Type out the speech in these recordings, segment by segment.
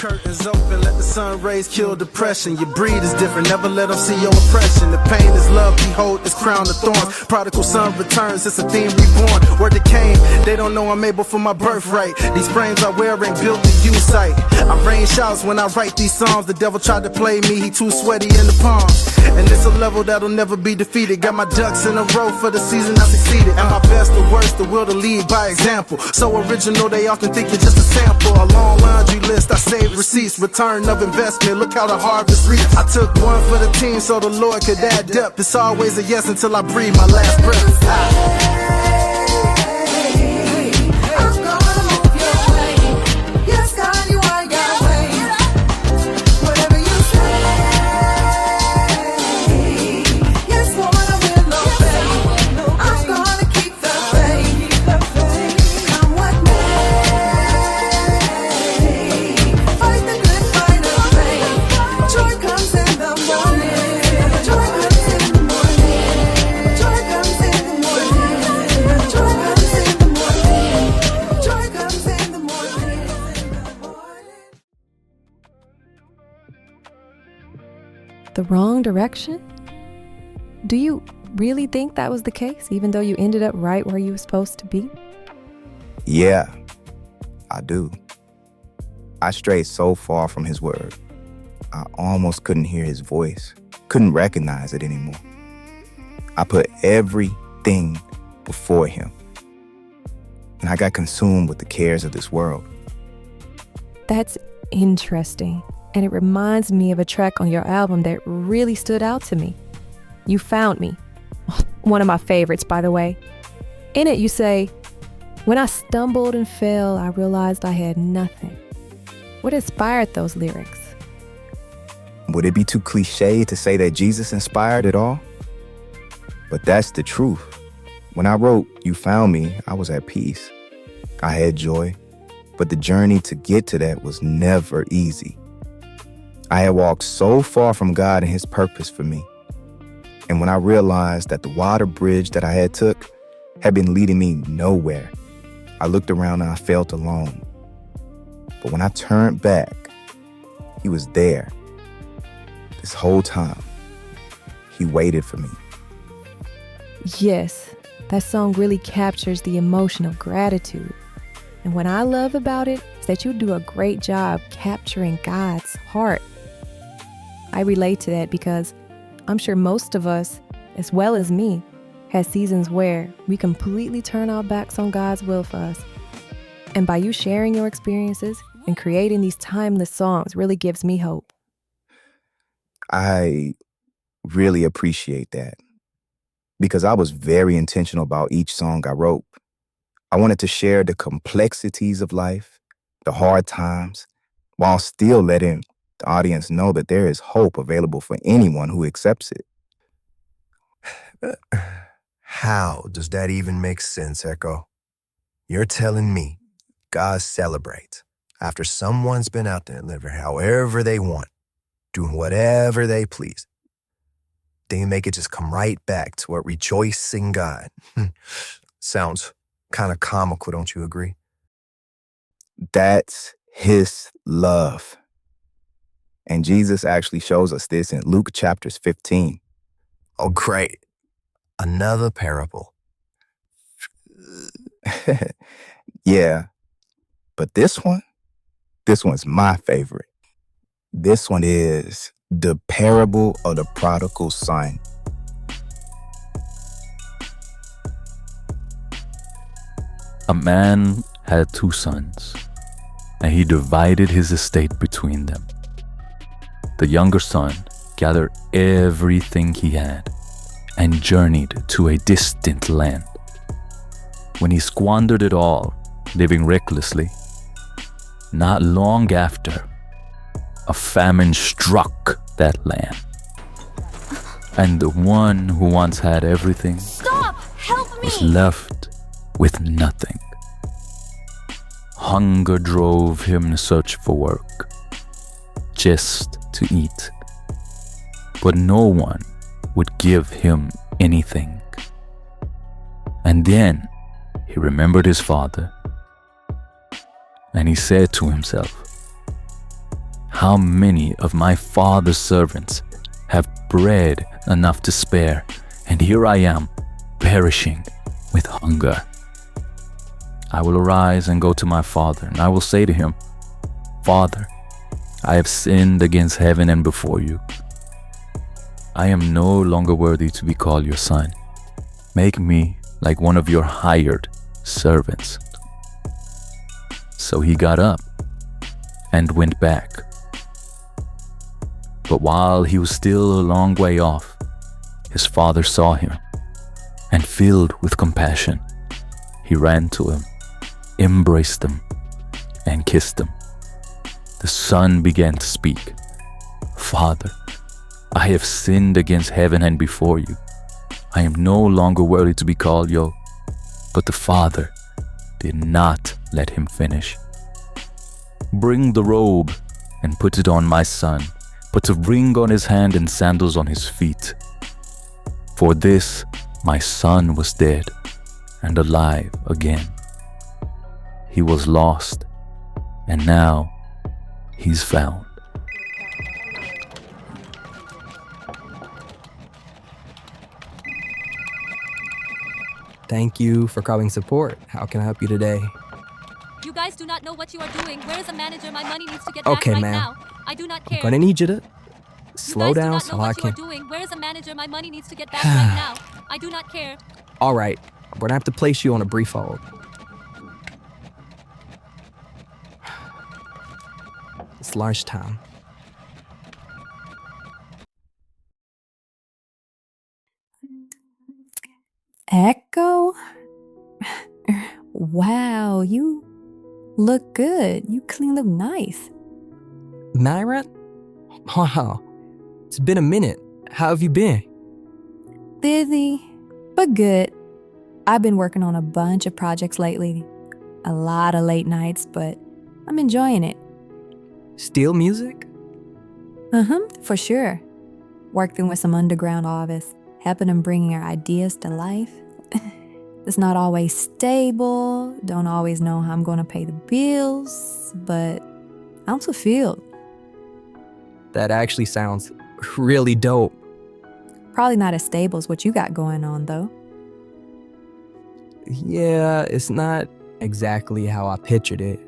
curtains open, let the sun rays kill depression. Your breed is different, never let them see your oppression. The pain is love, behold, this crown of thorns. Prodigal son returns, it's a theme reborn. Word that came, they don't know I'm able for my birthright. These frames I wear ain't built to use sight. I rain shouts when I write these songs. The devil tried to play me, he too sweaty in the palms. And it's a level that'll never be defeated. Got my ducks in a row for the season I succeeded. And my best or worst, the will to lead by example. So original, they often think you're just a sample. A long laundry list, I saved receipts. Return of investment, look how the harvest reaps. I took one for the team so the Lord could add depth. It's always a yes until I breathe my last breath. The wrong direction? Do you really think that was the case, even though you ended up right where you were supposed to be? Yeah, I do. I strayed so far from his word. I almost couldn't hear his voice, couldn't recognize it anymore. I put everything before him, and I got consumed with the cares of this world. That's interesting. And it reminds me of a track on your album that really stood out to me. You Found Me. One of my favorites, by the way. In it, you say, "When I stumbled and fell, I realized I had nothing." What inspired those lyrics? Would it be too cliche to say that Jesus inspired it all? But that's the truth. When I wrote You Found Me, I was at peace. I had joy, but the journey to get to that was never easy. I had walked so far from God and his purpose for me. And when I realized that the water bridge that I had took had been leading me nowhere, I looked around and I felt alone. But when I turned back, he was there. This whole time, he waited for me. Yes, that song really captures the emotion of gratitude. And what I love about it is that you do a great job capturing God's heart. I relate to that because I'm sure most of us, as well as me, has seasons where we completely turn our backs on God's will for us. And by you sharing your experiences and creating these timeless songs really gives me hope. I really appreciate that because I was very intentional about each song I wrote. I wanted to share the complexities of life, the hard times, while still letting the audience know that there is hope available for anyone who accepts it. How does that even make sense, Echo? You're telling me God celebrates after someone's been out there living however they want, doing whatever they please. Then you make it just come right back to a rejoicing God. Sounds kind of comical, don't you agree? That's his love. And Jesus actually shows us this in Luke chapters 15. Oh, great. Another parable. Yeah, but this one's my favorite. This one is the parable of the prodigal son. A man had 2 sons, and he divided his estate between them. The younger son gathered everything he had and journeyed to a distant land. When he squandered it all, living recklessly, not long after, a famine struck that land. And the one who once had everything was left with nothing. Hunger drove him to search for work, just to eat. But no one would give him anything. And then he remembered his father, and he said to himself, how many of my father's servants have bread enough to spare, and here I am, perishing with hunger. I will arise and go to my father, and I will say to him, Father, I have sinned against heaven and before you. I am no longer worthy to be called your son. Make me like one of your hired servants. So he got up and went back. But while he was still a long way off, his father saw him, and filled with compassion, he ran to him, embraced him, and kissed him. The son began to speak. Father, I have sinned against heaven and before you. I am no longer worthy to be called your. But the father did not let him finish. Bring the robe and put it on my son. Put a ring on his hand and sandals on his feet. For this my son was dead and alive again. He was lost, and now he's found. Thank you for calling support. How can I help you today? You guys do not know what you are doing. Where is the manager? My money needs to get Okay, back right ma'am. now. I do not care. I'm gonna need you to You slow guys do down not know so I what you are can. doing. Where is the manager? My money needs to get back right now. I do not care. All right, we're gonna have to place you on a brief hold. It's lunchtime. Echo? Wow, you look good. You clean look nice. Myra? Wow, it's been a minute. How have you been? Busy, but good. I've been working on a bunch of projects lately. A lot of late nights, but I'm enjoying it. Still music? For sure. Working with some underground artists, helping them bring their ideas to life. It's not always stable, don't always know how I'm gonna pay the bills, but I'm fulfilled. That actually sounds really dope. Probably not as stable as what you got going on, though. Yeah, it's not exactly how I pictured it.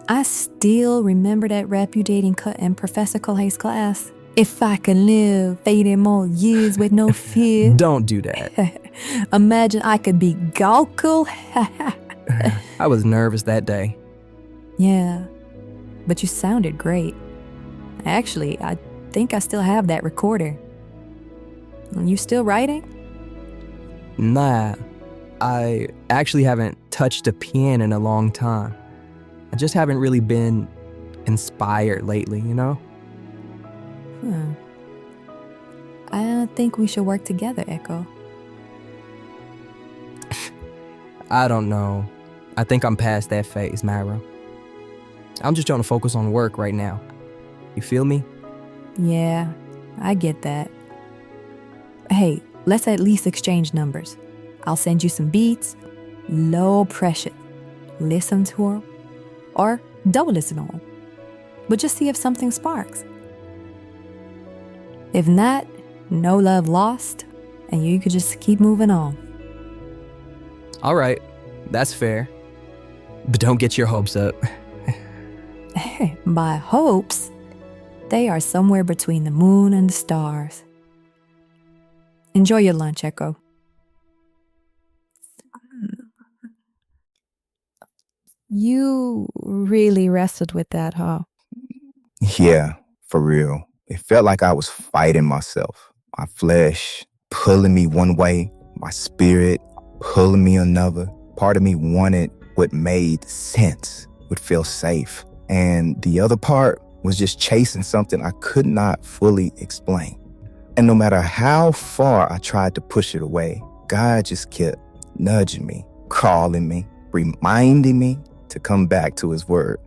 I still remember that repudiating cut in Professor Coley's class. If I could live 80 more years with no fear. Don't do that. Imagine I could be Goku. I was nervous that day. Yeah, but you sounded great. Actually, I think I still have that recorder. You still writing? Nah, I actually haven't touched a pen in a long time. I just haven't really been inspired lately, you know? I think we should work together, Echo. I don't know. I think I'm past that phase, Myra. I'm just trying to focus on work right now. You feel me? Yeah, I get that. Hey, let's at least exchange numbers. I'll send you some beats, low pressure. Listen to them, or don't listen to them. But just see if something sparks. If not, no love lost, and you could just keep moving on. All right, that's fair. But don't get your hopes up. My hopes, they are somewhere between the moon and the stars. Enjoy your lunch, Echo. You really wrestled with that, huh? Yeah, for real. It felt like I was fighting myself. My flesh pulling me one way, my spirit pulling me another. Part of me wanted what made sense, would feel safe. And the other part was just chasing something I could not fully explain. And no matter how far I tried to push it away, God just kept nudging me, calling me, reminding me to come back to his word.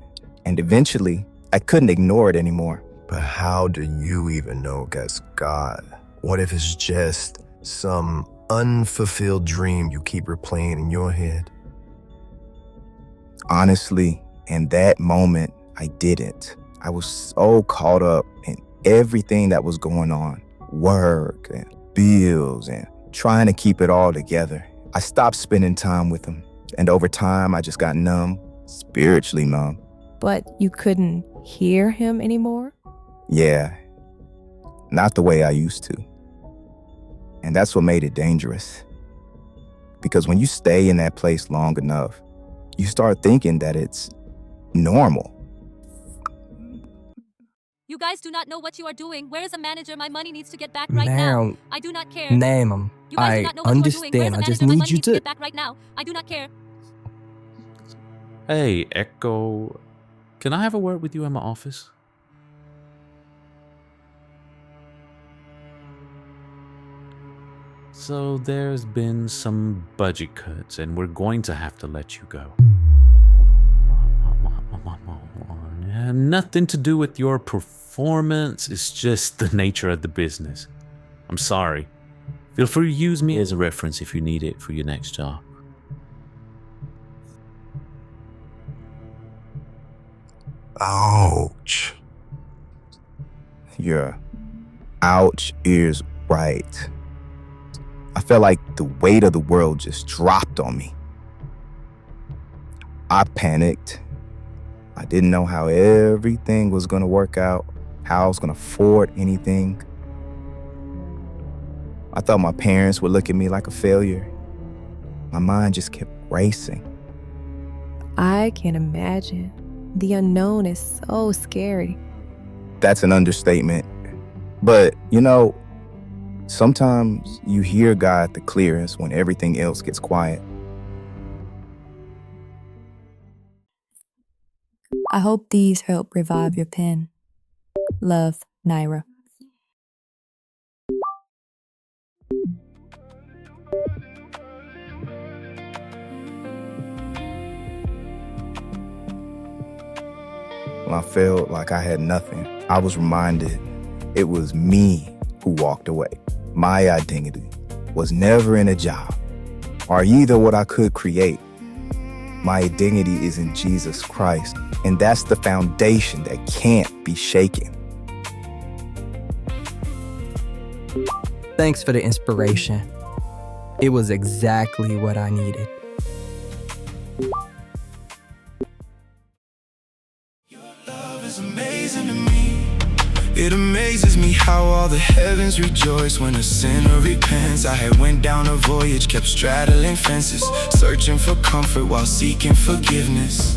And eventually, I couldn't ignore it anymore. But how do you even know that's God? What if it's just some unfulfilled dream you keep replaying in your head? Honestly, in that moment, I didn't. I was so caught up in everything that was going on, work and bills and trying to keep it all together. I stopped spending time with him, and over time, I just got numb, spiritually numb. But you couldn't hear him anymore? Yeah, not the way I used to. And that's what made it dangerous. Because when you stay in that place long enough, you start thinking that it's normal. You guys do not know what you are doing. Where is a manager? My money needs to get back right Now, now. I do not care. name them. You guys do I not know what you are doing. Where is understand. a I just manager? My need money you needs to to. get back right now. I do not care. Hey, Echo. Can I have a word with you in my office? So there's been some budget cuts, and we're going to have to let you go. Nothing to do with your performance. It's just the nature of the business. I'm sorry. Feel free to use me as a reference if you need it for your next job. Ouch. Your ouch is right. I felt like the weight of the world just dropped on me. I panicked. I didn't know how everything was going to work out, how I was going to afford anything. I thought my parents would look at me like a failure. My mind just kept racing. I can imagine. The unknown is so scary. That's an understatement. But, you know, sometimes you hear God the clearest when everything else gets quiet. I hope these help revive your pen. Love, Naira. When I felt like I had nothing, I was reminded it was me who walked away. My identity was never in a job or either what I could create. My identity is in Jesus Christ, and that's the foundation that can't be shaken. Thanks for the inspiration. It was exactly what I needed. Amazing to me. It amazes me how all the heavens rejoice when a sinner repents. I had went down a voyage, kept straddling fences, searching for comfort while seeking forgiveness.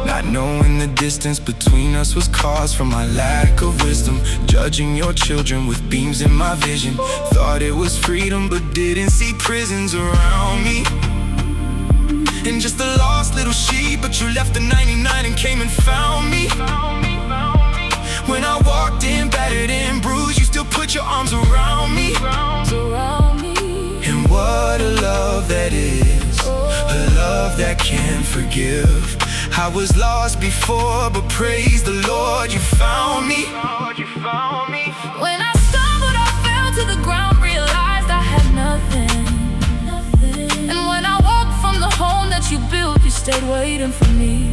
Not knowing the distance between us was caused from my lack of wisdom. Judging your children with beams in my vision. Thought it was freedom but didn't see prisons around me. And just a lost little sheep, but you left the 99 and came and found me. When I walked in, battered and bruised, you still put your arms around me. And what a love that is, a love that can forgive. I was lost before, but praise the Lord, you found me. When I stumbled, I fell to the ground, realized I had nothing. And when I walked from the home that you built, you stayed waiting for me.